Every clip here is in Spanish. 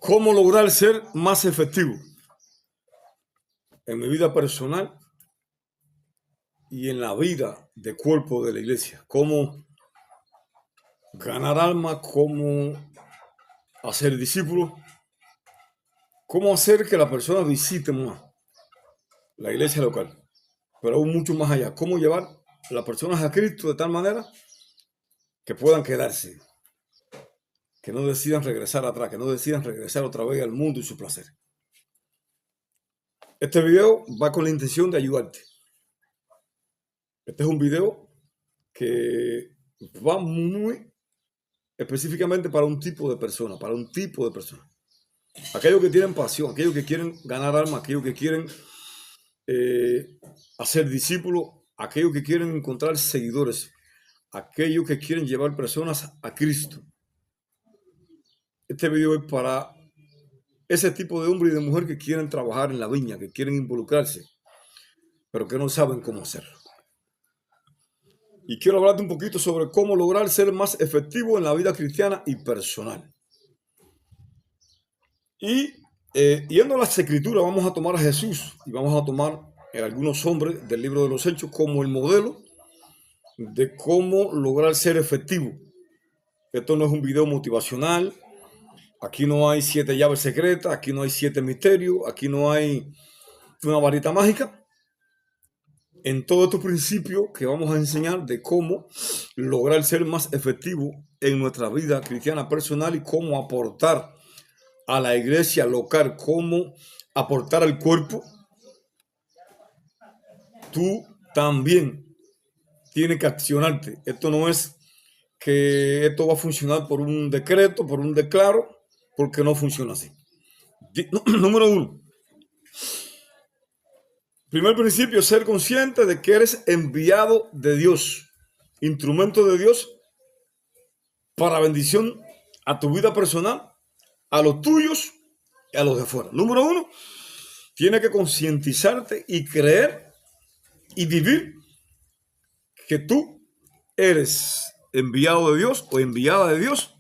¿Cómo lograr ser más efectivo en mi vida personal y en la vida de cuerpo de la iglesia? ¿Cómo ganar almas? ¿Cómo hacer discípulos? ¿Cómo hacer que la persona visite más la iglesia local? Pero aún mucho más allá. ¿Cómo llevar a las personas a Cristo de tal manera que puedan quedarse? Que no decidan regresar atrás, que no decidan regresar otra vez al mundo y su placer. Este video va con la intención de ayudarte. Este es un video que va muy específicamente para un tipo de persona, Aquellos que tienen pasión, aquellos que quieren ganar alma, aquellos que quieren hacer discípulos, aquellos que quieren encontrar seguidores, aquellos que quieren llevar personas a Cristo. Este video es para ese tipo de hombre y de mujer que quieren trabajar en la viña, que quieren involucrarse, pero que no saben cómo hacerlo. Y quiero hablarte un poquito sobre cómo lograr ser más efectivo en la vida cristiana y personal. Y yendo a las escrituras, vamos a tomar a Jesús y vamos a tomar a algunos hombres del libro de los Hechos como el modelo de cómo lograr ser efectivo. Esto no es un video motivacional. Aquí no hay 7 llaves secretas, aquí no hay 7 misterios, aquí no hay una varita mágica. En todos estos principios que vamos a enseñar de cómo lograr ser más efectivo en nuestra vida cristiana personal y cómo aportar a la iglesia local, cómo aportar al cuerpo, tú también tienes que accionarte. Esto no es que esto va a funcionar por un decreto, por un declaro, porque no funciona así. Número 1. Primer principio, ser consciente de que eres enviado de Dios, instrumento de Dios para bendición a tu vida personal, a los tuyos y a los de afuera. Número 1, tienes que concientizarte y creer y vivir que tú eres enviado de Dios o enviada de Dios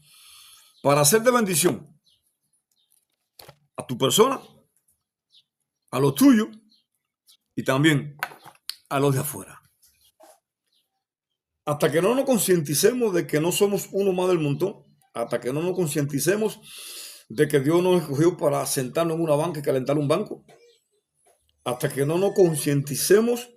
para hacer de bendición a tu persona, a los tuyos y también a los de afuera. Hasta que no nos concienticemos de que no somos uno más del montón, hasta que no nos concienticemos de que Dios nos escogió para sentarnos en una banca y calentar un banco, hasta que no nos concienticemos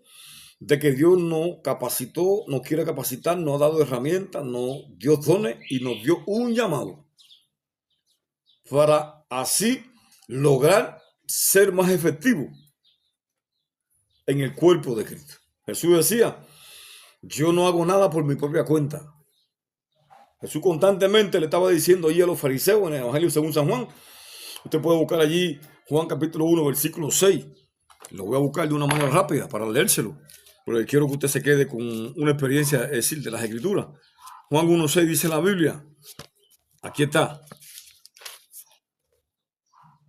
de que Dios nos capacitó, nos quiere capacitar, nos ha dado herramientas, nos dio dones y nos dio un llamado para así lograr ser más efectivo en el cuerpo de Cristo. Jesús decía, yo no hago nada por mi propia cuenta. Jesús constantemente le estaba diciendo allí a los fariseos en el Evangelio según San Juan. Usted puede buscar allí Juan capítulo 1, versículo 6. Lo voy a buscar de una manera rápida para leérselo, porque quiero que usted se quede con una experiencia, es decir, de las Escrituras. Juan 1:6 dice la Biblia, aquí está,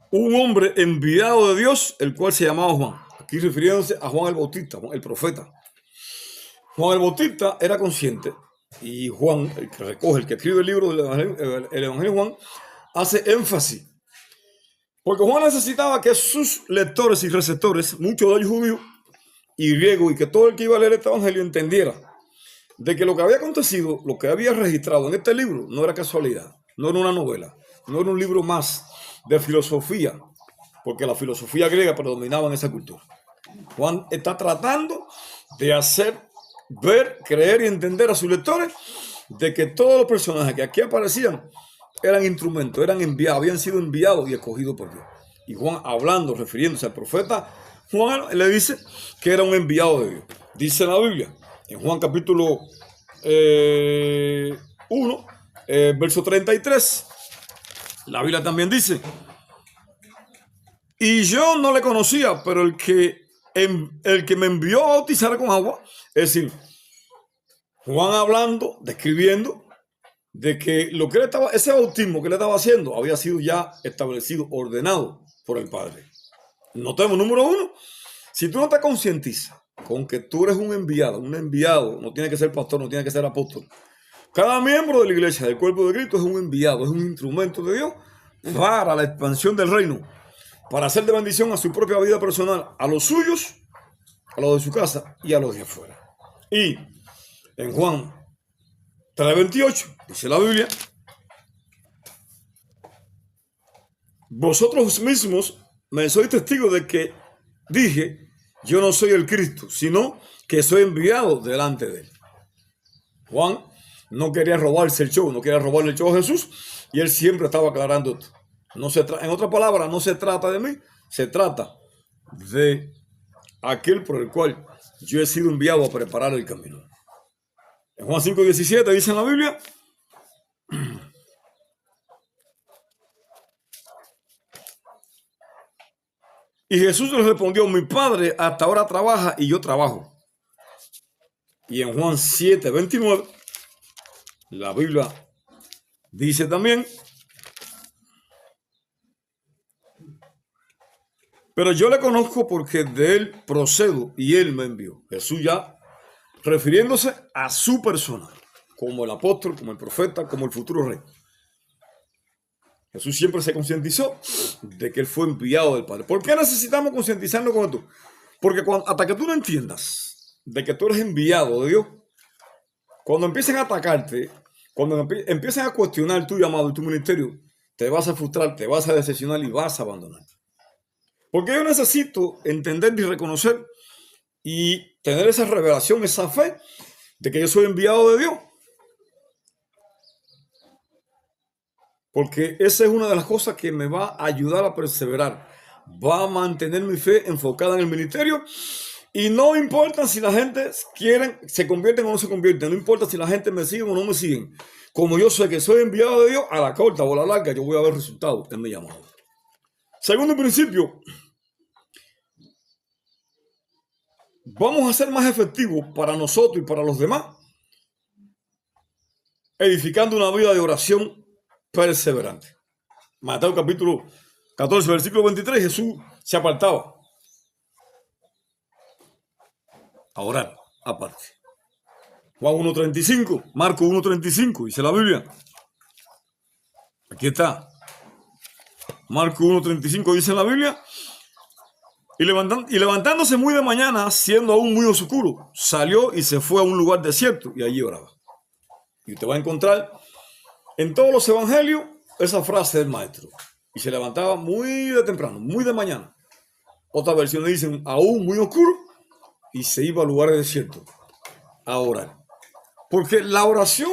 un hombre enviado de Dios, el cual se llamaba Juan. Aquí refiriéndose a Juan el Bautista, el profeta. Juan el Bautista era consciente, y Juan, el que recoge, el que escribe el libro del Evangelio, el Evangelio de Juan, hace énfasis. Porque Juan necesitaba que sus lectores y receptores, muchos de ellos judíos y griegos, y que todo el que iba a leer este Evangelio entendiera de que lo que había acontecido, lo que había registrado en este libro, no era casualidad, no era una novela, no era un libro más de filosofía, porque la filosofía griega predominaba en esa cultura. Juan está tratando de hacer ver, creer y entender a sus lectores de que todos los personajes que aquí aparecían eran instrumentos, eran enviados, habían sido enviados y escogidos por Dios. Y Juan, hablando, refiriéndose al profeta, Juan le dice que era un enviado de Dios. Dice la Biblia, en Juan capítulo 1, verso 33, la Biblia también dice, y yo no le conocía, pero el que me envió a bautizar con agua, es decir, Juan hablando, describiendo, de que lo que él estaba, ese bautismo que él estaba haciendo había sido ya establecido, ordenado por el Padre. Notemos, número 1, si tú no te concientizas con que tú eres un enviado, no tiene que ser pastor, no tiene que ser apóstol. Cada miembro de la iglesia, del cuerpo de Cristo, es un enviado, es un instrumento de Dios para la expansión del reino, para hacer de bendición a su propia vida personal, a los suyos, a los de su casa y a los de afuera. Y en Juan 3:28 dice la Biblia: vosotros mismos me sois testigos de que dije, yo no soy el Cristo, sino que soy enviado delante de él. Juan no quería robarse el show, no quería robarle el show a Jesús, y él siempre estaba aclarando esto. En otras palabras, no se trata de mí, se trata de aquel por el cual yo he sido enviado a preparar el camino. En Juan 5:17 dice en la Biblia: y Jesús le respondió, mi Padre hasta ahora trabaja y yo trabajo. Y en Juan 7:29, la Biblia dice también: pero yo le conozco porque de él procedo y él me envió. Jesús ya refiriéndose a su persona, como el apóstol, como el profeta, como el futuro rey. Jesús siempre se concientizó de que él fue enviado del Padre. ¿Por qué necesitamos concientizarnos con esto? Porque hasta que tú no entiendas de que tú eres enviado de Dios, cuando empiecen a atacarte, cuando empiecen a cuestionar tu llamado y tu ministerio, te vas a frustrar, te vas a decepcionar y vas a abandonar. Porque yo necesito entender y reconocer y tener esa revelación, esa fe de que yo soy enviado de Dios. Porque esa es una de las cosas que me va a ayudar a perseverar. Va a mantener mi fe enfocada en el ministerio. Y no importa si la gente se convierten o no se convierten. No importa si la gente me sigue o no me siguen. Como yo sé que soy enviado de Dios, a la corta o a la larga, yo voy a ver resultados en mi llamado. Segundo principio, vamos a ser más efectivos para nosotros y para los demás, edificando una vida de oración perseverante. Mateo capítulo 14, versículo 23, Jesús se apartaba a orar aparte. Juan 1:35, Marco 1:35, dice la Biblia. Aquí está. Marco 1:35 dice la Biblia: y levantándose muy de mañana, siendo aún muy oscuro, salió y se fue a un lugar desierto y allí oraba. Y usted va a encontrar en todos los evangelios esa frase del maestro. Y se levantaba muy de temprano, muy de mañana. Otras versiones dicen aún muy oscuro y se iba a lugares desiertos a orar. Porque la oración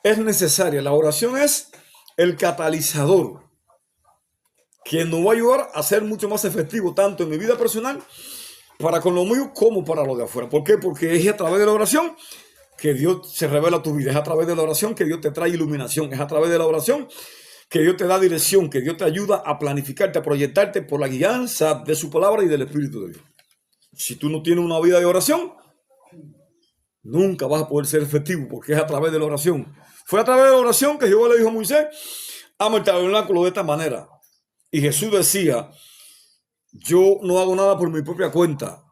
es necesaria. La oración es el catalizador que nos va a ayudar a ser mucho más efectivo tanto en mi vida personal para con lo mío como para lo de afuera. ¿Por qué? Porque es a través de la oración que Dios se revela a tu vida. Es a través de la oración que Dios te trae iluminación. Es a través de la oración que Dios te da dirección, que Dios te ayuda a planificarte, a proyectarte por la guianza de su palabra y del Espíritu de Dios. Si tú no tienes una vida de oración, nunca vas a poder ser efectivo, porque es a través de la oración. Fue a través de la oración que Jehová le dijo a Moisés: ama el tabernáculo de esta manera. Y Jesús decía: yo no hago nada por mi propia cuenta.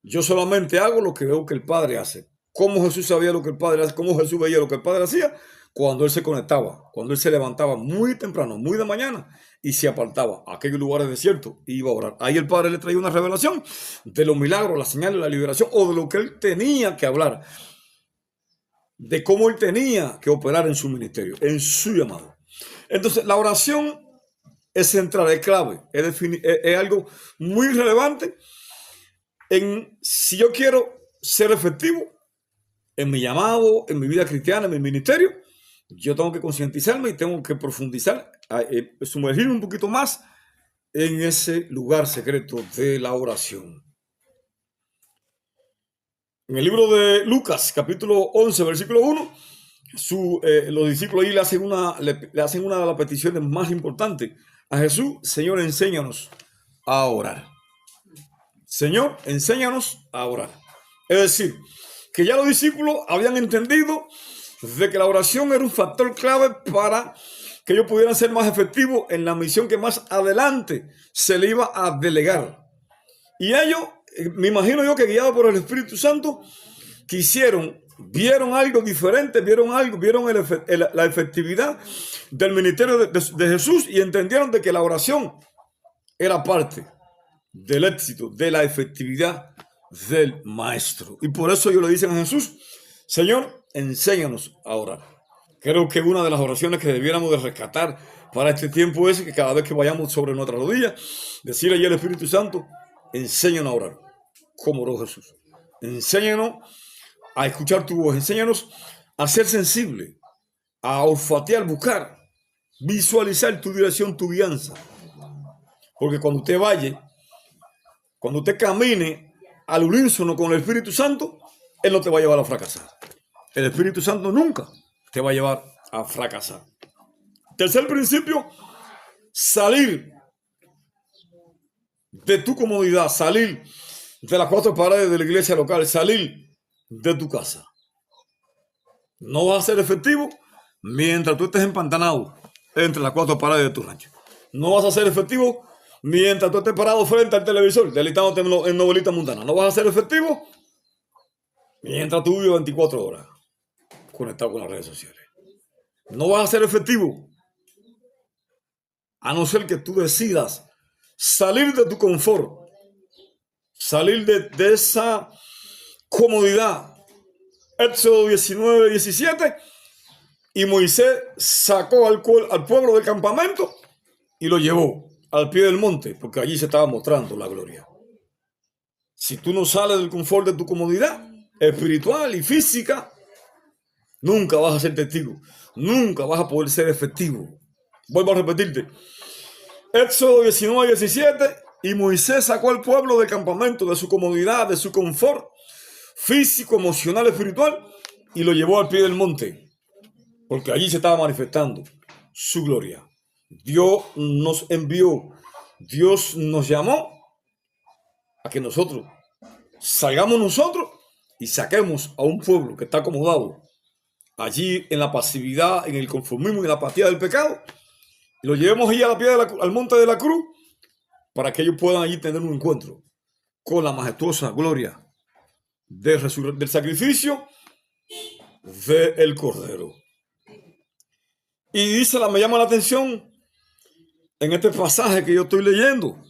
Yo solamente hago lo que veo que el Padre hace. ¿Cómo Jesús sabía lo que el Padre hace? ¿Cómo Jesús veía lo que el Padre hacía? Cuando él se conectaba, cuando él se levantaba muy temprano, muy de mañana, y se apartaba a aquellos lugares desiertos y iba a orar. Ahí el Padre le traía una revelación de los milagros, las señales, la liberación, o de lo que él tenía que hablar, de cómo él tenía que operar en su ministerio, en su llamado. Entonces, la oración es central, es clave, es algo muy relevante en si yo quiero ser efectivo en mi llamado, en mi vida cristiana, en mi ministerio. Yo tengo que concientizarme y tengo que profundizar, sumergirme un poquito más en ese lugar secreto de la oración. En el libro de Lucas, capítulo 11, versículo 1, los discípulos ahí le hacen una de las peticiones más importantes a Jesús: Señor, enséñanos a orar. Señor, enséñanos a orar. Es decir, que ya los discípulos habían entendido de que la oración era un factor clave para que ellos pudieran ser más efectivos en la misión que más adelante se le iba a delegar. Y ellos, me imagino yo que guiados por el Espíritu Santo, quisieron vieron algo diferente, vieron la efectividad del ministerio de Jesús y entendieron de que la oración era parte del éxito, de la efectividad del maestro. Y por eso ellos le dicen a Jesús: Señor, enséñanos a orar. Creo que una de las oraciones que debiéramos de rescatar para este tiempo es que cada vez que vayamos sobre nuestra rodilla, decirle al Espíritu Santo: enséñanos a orar, como oró Jesús. Enséñanos a escuchar tu voz, enséñanos a ser sensible, a olfatear, buscar, visualizar tu dirección, tu guianza. Porque cuando usted vaya, cuando usted camine al unísono con el Espíritu Santo, Él no te va a llevar a fracasar. El Espíritu Santo nunca te va a llevar a fracasar. Tercer principio: salir de tu comodidad, salir de las cuatro paredes de la iglesia local, salir de tu casa. No va a ser efectivo mientras tú estés empantanado entre las cuatro paredes de tu rancho. No vas a ser efectivo mientras tú estés parado frente al televisor, deleitándote en novelitas mundanas. No vas a ser efectivo mientras tú vives 24 horas conectado con las redes sociales. No vas a ser efectivo a no ser que tú decidas salir de tu confort, salir de esa comodidad. Éxodo 19, 17, y Moisés sacó al pueblo del campamento y lo llevó al pie del monte, porque allí se estaba mostrando la gloria. Si tú no sales del confort de tu comodidad espiritual y física, nunca vas a ser testigo, nunca vas a poder ser efectivo. Vuelvo a repetirte. Éxodo 19, 17, y Moisés sacó al pueblo del campamento, de su comodidad, de su confort físico, emocional, espiritual, y lo llevó al pie del monte, porque allí se estaba manifestando su gloria. Dios nos envió, Dios nos llamó a que nosotros salgamos nosotros y saquemos a un pueblo que está acomodado allí en la pasividad, en el conformismo y en la apatía del pecado, y lo llevemos allí a la pie al monte de la cruz, para que ellos puedan allí tener un encuentro con la majestuosa gloria del sacrificio del Cordero. Y dice, me llama la atención en este pasaje que yo estoy leyendo: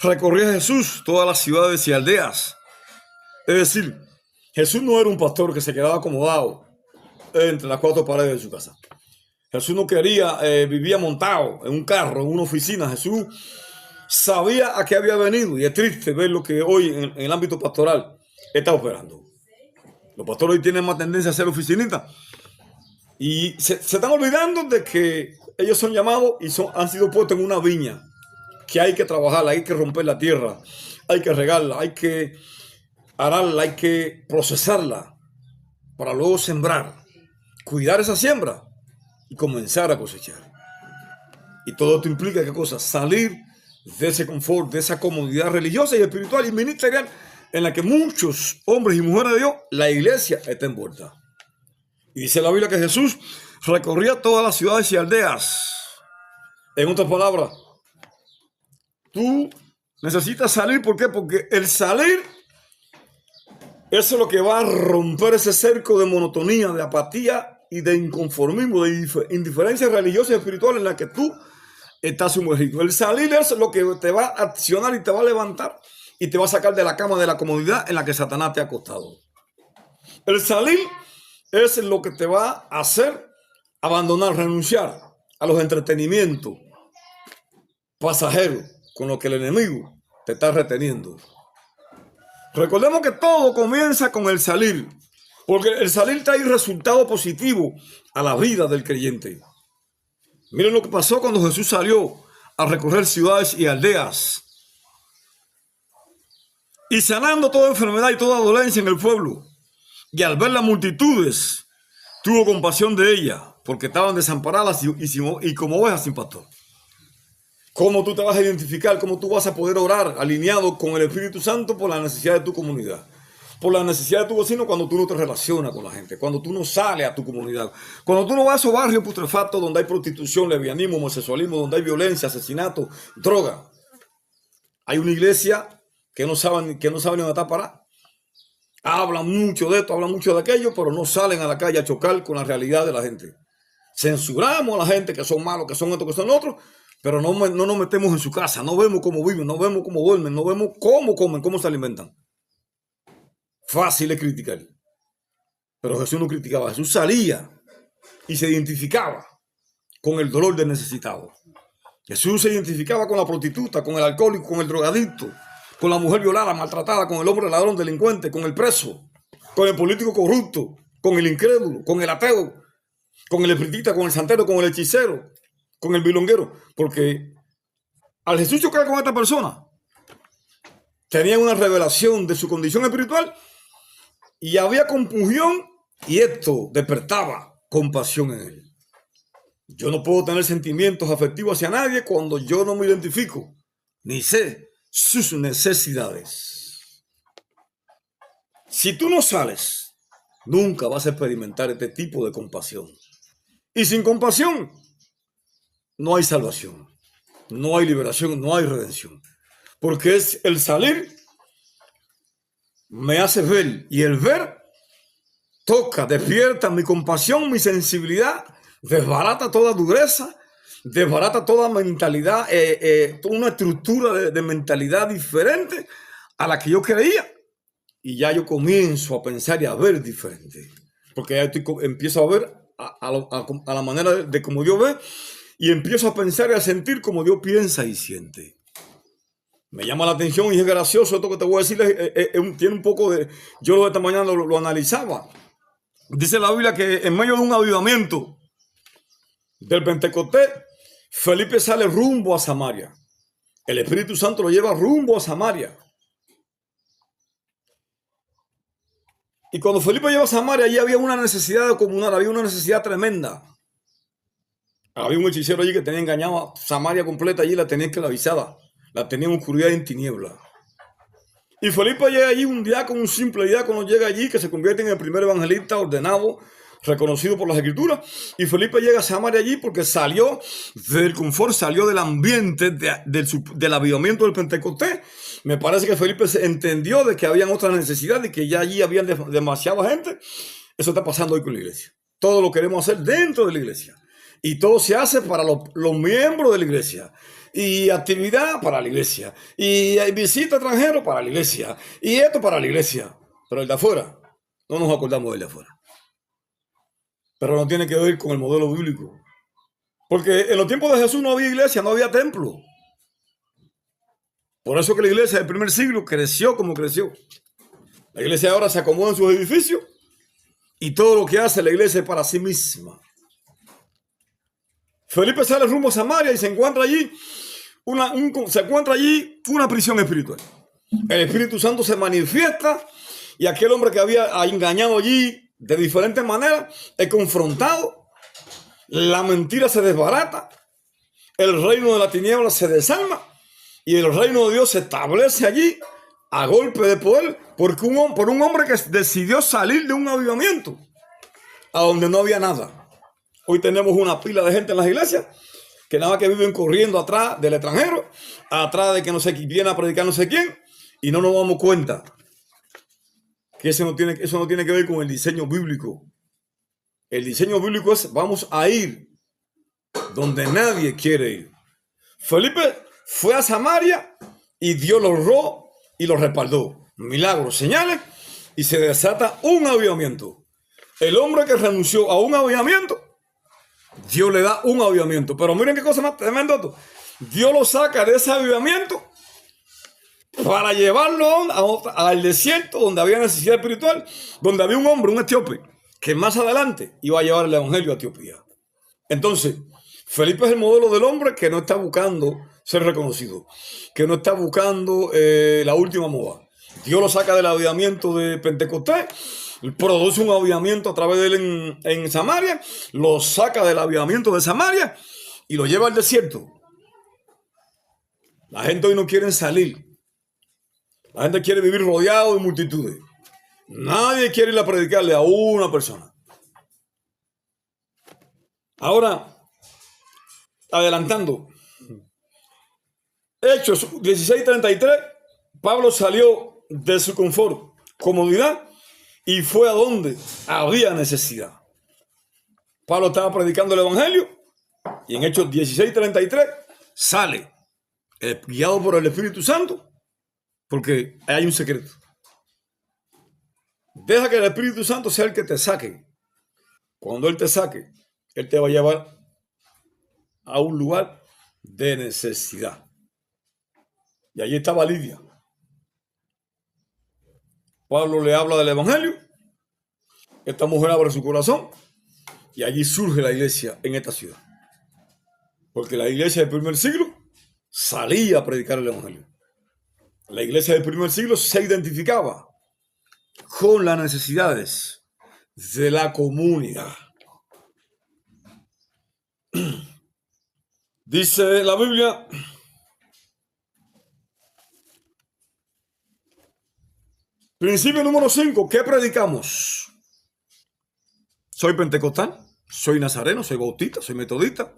recorría Jesús todas las ciudades y aldeas. Es decir, Jesús no era un pastor que se quedaba acomodado entre las cuatro paredes de su casa. Jesús no vivía montado en un carro, en una oficina. Jesús sabía a qué había venido, y es triste ver lo que hoy en el ámbito pastoral está operando. Los pastores hoy tienen más tendencia a ser oficinistas y se están olvidando de que ellos son llamados y han sido puestos en una viña que hay que trabajarla, hay que romper la tierra, hay que regarla, hay que ararla, hay que procesarla para luego sembrar, cuidar esa siembra y comenzar a cosechar. Y todo esto implica ¿qué cosa? Salir de ese confort, de esa comodidad religiosa y espiritual y ministerial en la que muchos hombres y mujeres de Dios, la iglesia, está envuelta. Y dice la Biblia que Jesús recorría todas las ciudades y aldeas. En otras palabras, tú necesitas salir. ¿Por qué? Porque el salir, eso es lo que va a romper ese cerco de monotonía, de apatía y de inconformismo, de indiferencia religiosa y espiritual en la que tú estás sumergido. El salir es lo que te va a accionar y te va a levantar y te va a sacar de la cama de la comodidad en la que Satanás te ha acostado. El salir es lo que te va a hacer abandonar, renunciar a los entretenimientos pasajeros con los que el enemigo te está reteniendo. Recordemos que todo comienza con el salir, porque el salir trae resultado positivo a la vida del creyente. Miren lo que pasó cuando Jesús salió a recorrer ciudades y aldeas y sanando toda enfermedad y toda dolencia en el pueblo. Y al ver las multitudes, tuvo compasión de ellas, porque estaban desamparadas y como ovejas sin pastor. ¿Cómo tú te vas a identificar? ¿Cómo tú vas a poder orar alineado con el Espíritu Santo por la necesidad de tu comunidad? Por la necesidad de tu vecino cuando tú no te relacionas con la gente, cuando tú no sales a tu comunidad, cuando tú no vas a esos barrios putrefactos donde hay prostitución, lesbianismo, homosexualismo, donde hay violencia, asesinato, droga. Hay una iglesia que no sabe ni dónde está parada. Hablan mucho de esto, hablan mucho de aquello, pero no salen a la calle a chocar con la realidad de la gente. Censuramos a la gente que son malos, que son estos, que son otros, pero no nos metemos en su casa, no vemos cómo viven, no vemos cómo duermen, no vemos cómo comen, cómo se alimentan. Fácil es criticar. Pero Jesús no criticaba, Jesús salía y se identificaba con el dolor del necesitado. Jesús se identificaba con la prostituta, con el alcohólico, con el drogadicto, con la mujer violada, maltratada, con el hombre ladrón, delincuente, con el preso, con el político corrupto, con el incrédulo, con el ateo, con el espiritista, con el santero, con el hechicero, con el bilonguero. Porque al Jesús chocar con esta persona, tenía una revelación de su condición espiritual y había compungión, y esto despertaba compasión en él. Yo no puedo tener sentimientos afectivos hacia nadie cuando yo no me identifico ni sé sus necesidades. Si tú no sales, nunca vas a experimentar este tipo de compasión. Y sin compasión no hay salvación, no hay liberación, no hay redención. Porque es el salir me hace ver, y el ver toca, despierta mi compasión, mi sensibilidad, desbarata toda dureza, desbarata toda mentalidad, toda una estructura de mentalidad diferente a la que yo creía. Y ya yo comienzo a pensar y a ver diferente. Porque ya empiezo a ver a la manera de como Dios ve, y empiezo a pensar y a sentir como Dios piensa y siente. Me llama la atención y es gracioso esto que te voy a decir. Tiene un poco de... Yo esta mañana lo analizaba. Dice la Biblia que en medio de un avivamiento del Pentecostés, Felipe sale rumbo a Samaria. El Espíritu Santo lo lleva rumbo a Samaria. Y cuando Felipe llegó a Samaria, allí había una necesidad comunal, había una necesidad tremenda. Había un hechicero allí que tenía engañado a Samaria completa, allí la tenía esclavizada, la tenía en oscuridad y en tiniebla. Y Felipe llega allí, un diácono, un simple diácono llega allí, que se convierte en el primer evangelista ordenado, reconocido por las escrituras. Y Felipe llega a Samaria allí porque salió del confort, salió del ambiente del avivamiento del Pentecostés. Me parece que Felipe se entendió de que habían otras necesidades y que ya allí había demasiada gente. Eso está pasando hoy con la iglesia. Todo lo queremos hacer dentro de la iglesia. Y todo se hace para los miembros de la iglesia. Y actividad para la iglesia. Y visita extranjero para la iglesia. Y esto para la iglesia. Pero el de afuera, no nos acordamos del de afuera. Pero no tiene que ver con el modelo bíblico. Porque en los tiempos de Jesús no había iglesia, no había templo. Por eso que la iglesia del primer siglo creció como creció. La iglesia ahora se acomoda en sus edificios y todo lo que hace la iglesia es para sí misma. Felipe sale rumbo a Samaria y se encuentra allí una prisión espiritual. El Espíritu Santo se manifiesta y aquel hombre que había engañado allí de diferentes maneras es confrontado. La mentira se desbarata, el reino de la tiniebla se desarma y el reino de Dios se establece allí a golpe de poder por un hombre que decidió salir de un avivamiento a donde no había nada. Hoy tenemos una pila de gente en las iglesias que nada más que viven corriendo atrás del extranjero, atrás de que no sé quién viene a predicar no sé quién, y no nos damos cuenta que eso no tiene que ver con el diseño bíblico. El diseño bíblico es: vamos a ir donde nadie quiere ir. Felipe fue a Samaria y Dios lo honró y lo respaldó. Milagros, señales, y se desata un avivamiento. El hombre que renunció a un avivamiento, Dios le da un avivamiento. Pero miren qué cosa más tremenda. Dios lo saca de ese avivamiento para llevarlo al desierto donde había necesidad espiritual, donde había un hombre, un etíope, que más adelante iba a llevar el evangelio a Etiopía. Entonces, Felipe es el modelo del hombre que no está buscando ser reconocido, que no está buscando la última moda. Dios lo saca del avivamiento de Pentecostés, produce un avivamiento a través de él en Samaria, lo saca del avivamiento de Samaria y lo lleva al desierto. La gente hoy no quiere salir. La gente quiere vivir rodeado de multitudes. Nadie quiere ir a predicarle a una persona. Ahora, adelantando, Hechos 16:33, Pablo salió de su confort, comodidad, y fue a donde había necesidad. Pablo estaba predicando el evangelio y en Hechos 16:33 sale guiado por el Espíritu Santo, porque hay un secreto. Deja que el Espíritu Santo sea el que te saque. Cuando Él te saque, Él te va a llevar a un lugar de necesidad. Y allí estaba Lidia. Pablo le habla del evangelio. Esta mujer abre su corazón y allí surge la iglesia en esta ciudad. Porque la iglesia del primer siglo salía a predicar el evangelio. La iglesia del primer siglo se identificaba con las necesidades de la comunidad. Dice la Biblia, principio número 5, ¿qué predicamos? Soy pentecostal, soy nazareno, soy bautista, soy metodista.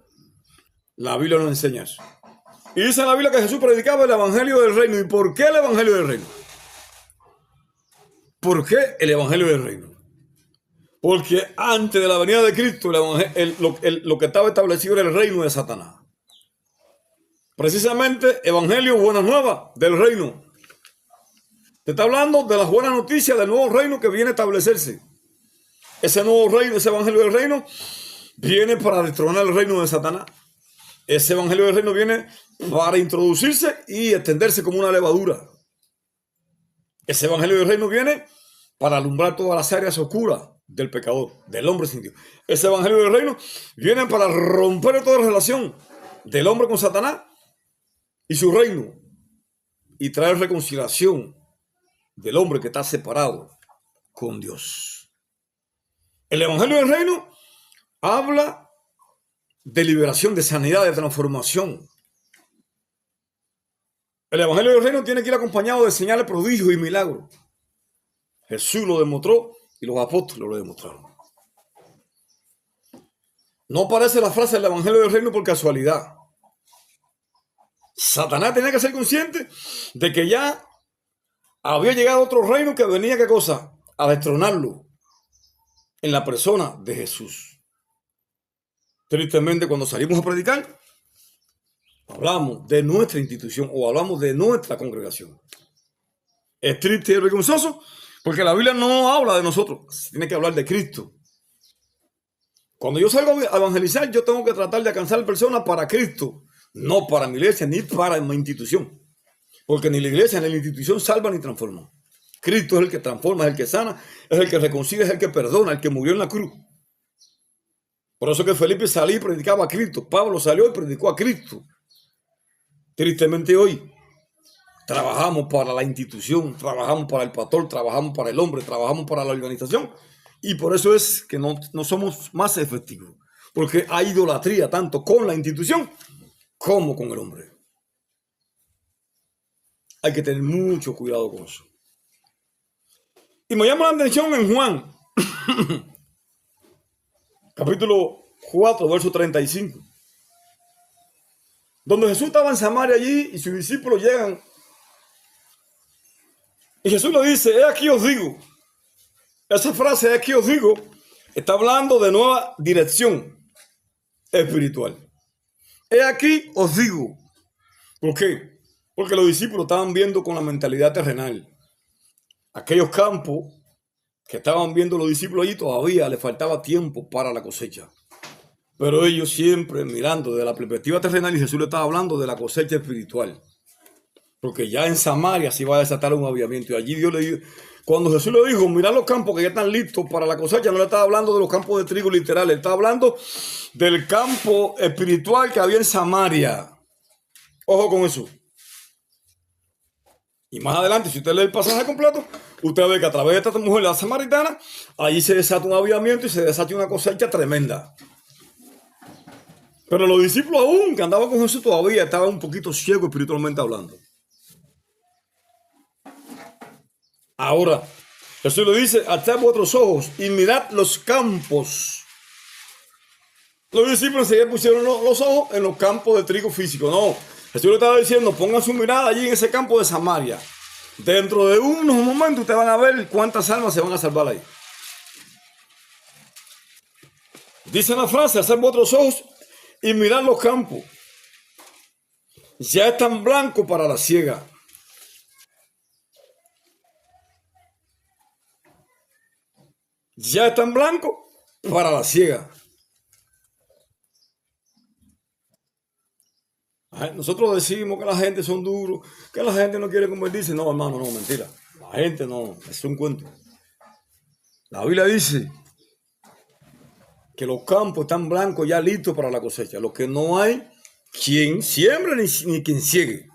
La Biblia nos enseña eso. Y dice en la Biblia que Jesús predicaba el evangelio del reino. ¿Y por qué el evangelio del reino? ¿Por qué el evangelio del reino? Porque antes de la venida de Cristo, lo que estaba establecido era el reino de Satanás. Precisamente, evangelio, buenas nuevas del reino. Te está hablando de las buenas noticias del nuevo reino que viene a establecerse. Ese nuevo reino, ese evangelio del reino, viene para destronar el reino de Satanás. Ese evangelio del reino viene para introducirse y extenderse como una levadura. Ese evangelio del reino viene para alumbrar todas las áreas oscuras del pecador, del hombre sin Dios. Ese evangelio del reino viene para romper toda relación del hombre con Satanás y su reino y traer reconciliación del hombre que está separado con Dios. El evangelio del reino habla de liberación, de sanidad, de transformación. El evangelio del reino tiene que ir acompañado de señales, prodigios y milagros. Jesús lo demostró y los apóstoles lo demostraron. No aparece la frase del evangelio del reino por casualidad. Satanás tenía que ser consciente de que ya había llegado otro reino que venía, ¿qué cosa? A destronarlo en la persona de Jesús. Tristemente, cuando salimos a predicar, hablamos de nuestra institución o hablamos de nuestra congregación. Es triste y vergonzoso porque la Biblia no habla de nosotros, se tiene que hablar de Cristo. Cuando yo salgo a evangelizar, yo tengo que tratar de alcanzar personas para Cristo, no para mi iglesia ni para mi institución. Porque ni la iglesia ni la institución salva ni transforma. Cristo es el que transforma, es el que sana, es el que reconcilia, es el que perdona, el que murió en la cruz. Por eso que Felipe salía y predicaba a Cristo. Pablo salió y predicó a Cristo. Tristemente hoy trabajamos para la institución, trabajamos para el pastor, trabajamos para el hombre, trabajamos para la organización. Y por eso es que no somos más efectivos. Porque hay idolatría tanto con la institución como con el hombre. Hay que tener mucho cuidado con eso. Y me llama la atención en Juan, capítulo 4, verso 35. Donde Jesús estaba en Samaria allí y sus discípulos llegan. Y Jesús le dice, he aquí os digo. Esa frase, he aquí os digo, está hablando de nueva dirección espiritual. He aquí os digo. ¿Por qué? Porque los discípulos estaban viendo con la mentalidad terrenal. Aquellos campos que estaban viendo los discípulos allí todavía les faltaba tiempo para la cosecha. Pero ellos siempre mirando desde la perspectiva terrenal y Jesús le estaba hablando de la cosecha espiritual. Porque ya en Samaria se iba a desatar un avivamiento. Y allí Dios le dijo, cuando Jesús le dijo, mirad los campos que ya están listos para la cosecha, no le estaba hablando de los campos de trigo literales, le estaba hablando del campo espiritual que había en Samaria. Ojo con eso. Y más adelante, si usted lee el pasaje completo, usted ve que a través de esta mujer, la samaritana, allí se desata un avivamiento y se desata una cosecha tremenda. Pero los discípulos aún que andaban con Jesús todavía estaban un poquito ciegos espiritualmente hablando. Ahora, Jesús le dice, alzad vuestros ojos y mirad los campos. Los discípulos se pusieron los ojos en los campos de trigo físico. No, Jesús le estaba diciendo, pongan su mirada allí en ese campo de Samaria. Dentro de unos momentos ustedes van a ver cuántas almas se van a salvar ahí. Dice la frase, hacer vuestros ojos y mirar los campos. Ya están blancos para la siega. Ya están blancos para la siega. Nosotros decimos que la gente son duros, que la gente no quiere convertirse. No, hermano, no, mentira. La gente no, es un cuento. La Biblia dice que los campos están blancos ya listos para la cosecha. Lo que no hay quien siembre ni quien ciegue.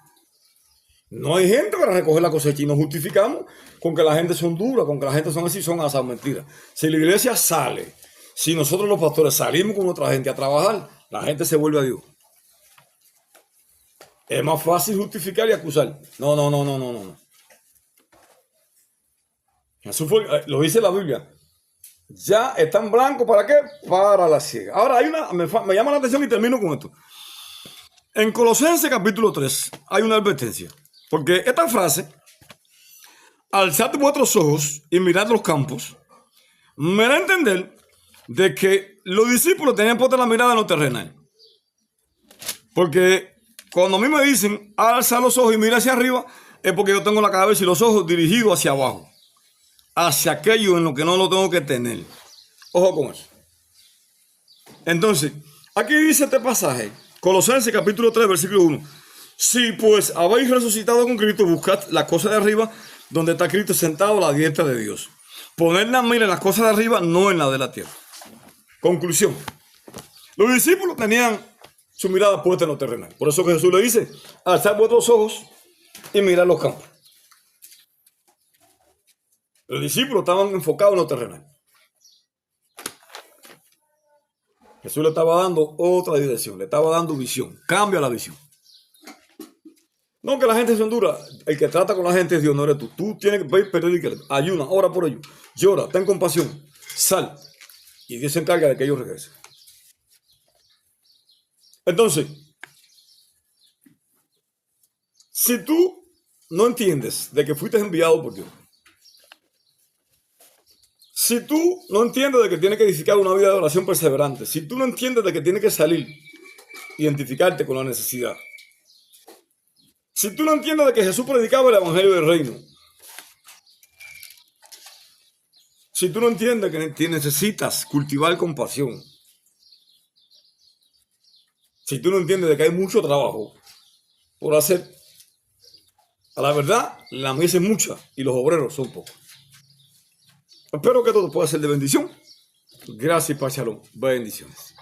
No hay gente para recoger la cosecha y nos justificamos con que la gente son duras, con que la gente son así, son asas, mentiras. Si la iglesia sale, si nosotros los pastores salimos con otra gente a trabajar, la gente se vuelve a Dios. Es más fácil justificar y acusar. No. Jesús lo dice la Biblia. Ya están blancos, ¿para qué? Para la siega. Ahora, me llama la atención y termino con esto. En Colosenses capítulo 3 hay una advertencia. Porque esta frase, alzad vuestros ojos y mirad los campos, me da a entender de que los discípulos tenían puesta la mirada en lo terrenal. Porque cuando a mí me dicen, alza los ojos y mira hacia arriba, es porque yo tengo la cabeza y los ojos dirigidos hacia abajo. Hacia aquello en lo que no lo tengo que tener. Ojo con eso. Entonces, aquí dice este pasaje, Colosenses capítulo 3, versículo 1. Si pues habéis resucitado con Cristo, buscad las cosas de arriba, donde está Cristo sentado a la diestra de Dios. Poned la mira en las cosas de arriba, no en la de la tierra. Conclusión. Los discípulos tenían su mirada puesta en lo terrenal. Por eso que Jesús le dice, alzad vuestros ojos y mirad los campos. Los discípulos estaban enfocados en lo terrenal. Jesús le estaba dando otra dirección, le estaba dando visión. Cambia la visión. No que la gente sea dura. El que trata con la gente es Dios, no eres tú. Tú tienes que pedir, ayuna, ora por ellos, llora, ten compasión, sal. Y Dios se encarga de que ellos regresen. Entonces, si tú no entiendes de que fuiste enviado por Dios, si tú no entiendes de que tienes que edificar una vida de oración perseverante, si tú no entiendes de que tienes que salir, identificarte con la necesidad, si tú no entiendes de que Jesús predicaba el evangelio del reino, si tú no entiendes que necesitas cultivar compasión, si tú no entiendes de que hay mucho trabajo por hacer, a la verdad, la mies es mucha y los obreros son pocos. Espero que todo pueda ser de bendición. Gracias y paz, shalom. Bendiciones.